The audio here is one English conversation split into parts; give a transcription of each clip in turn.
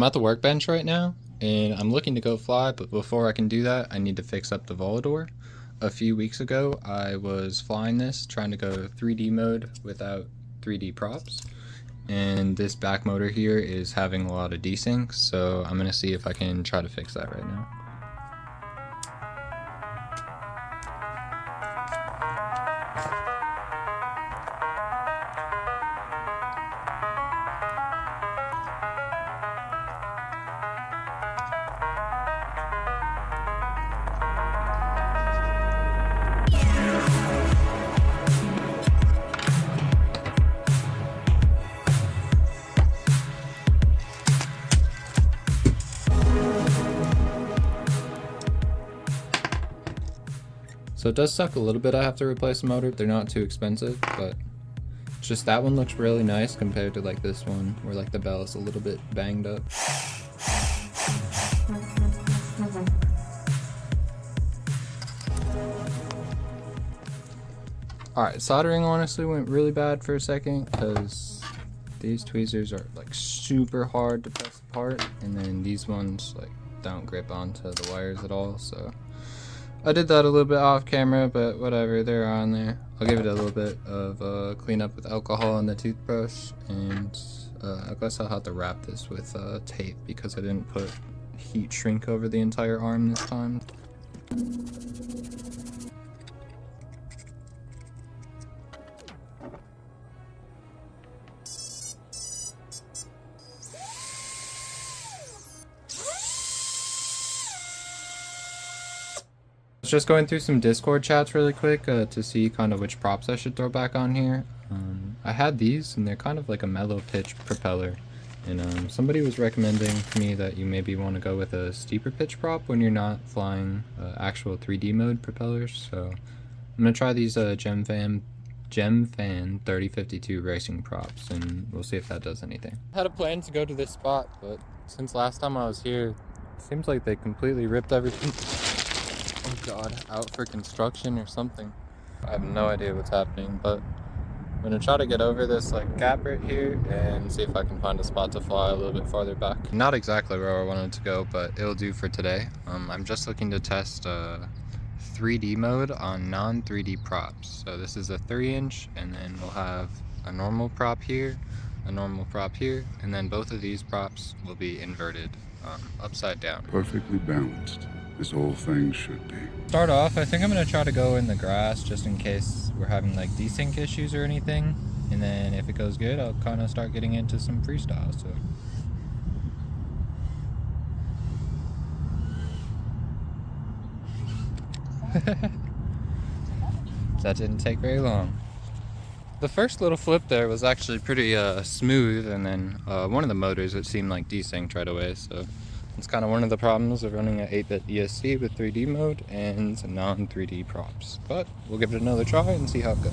I'm at the workbench right now, and I'm looking to go fly, but before I can do that, I need to fix up the Volador. A few weeks ago, I was flying this, trying to go 3D mode without 3D props, and this back motor here is having a lot of desync, so I'm going to see if I can try to fix that right now. So it does suck a little bit I have to replace the motor. They're not too expensive, but just that one looks really nice compared to like this one where like the bell is a little bit banged up. Alright, soldering honestly went really bad for a second because these tweezers are like super hard to press apart, and then these ones like don't grip onto the wires at all, so I did that a little bit off camera, but whatever, they're on there. I'll give it a little bit of cleanup with alcohol and the toothbrush, and I guess I'll have to wrap this with tape because I didn't put heat shrink over the entire arm this time. Just going through some Discord chats really quick to see kind of which props I should throw back on here. I had these, and they're kind of like a mellow pitch propeller, and somebody was recommending to me that you maybe want to go with a steeper pitch prop when you're not flying actual 3D mode propellers. So I'm gonna try these Gem Fan 3052 racing props, and we'll see if that does anything. I had a plan to go to this spot, but since last time I was here, it seems like they completely ripped everything. Oh god, out for construction or something. I have no idea what's happening, but I'm gonna try to get over this like gap right here and see if I can find a spot to fly a little bit farther back. Not exactly where I wanted to go, but it'll do for today. I'm just looking to test 3D mode on non-3D props. So this is a 3-inch, and then we'll have a normal prop here, a normal prop here, and then both of these props will be inverted upside down. Perfectly balanced. This whole thing should be. Start off, I think I'm gonna try to go in the grass just in case we're having like desync issues or anything, and then if it goes good, I'll kind of start getting into some freestyle. So that didn't take very long. The first little flip there was actually pretty smooth, and then one of the motors, it seemed like desynced right away, so it's kind of one of the problems of running an 8-bit ESC with 3D mode and non-3D props. But we'll give it another try and see how it goes.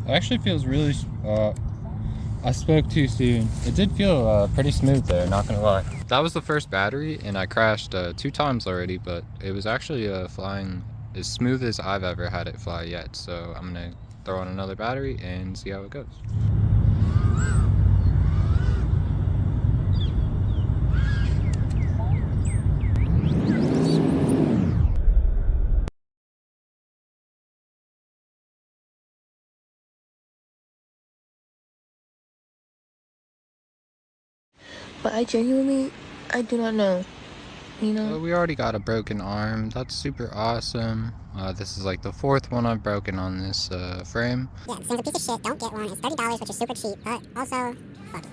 It actually feels really, I spoke too soon. It did feel pretty smooth there, not gonna lie. That was the first battery, and I crashed 2 times already, but it was actually flying as smooth as I've ever had it fly yet. So I'm gonna throw on another battery and see how it goes. But I do not know, you know? So we already got a broken arm. That's super awesome. This is like the 4th one I've broken on this frame. Yeah, this thing's a piece of shit. Don't get one. It's $30, which is super cheap, but also, fuck it.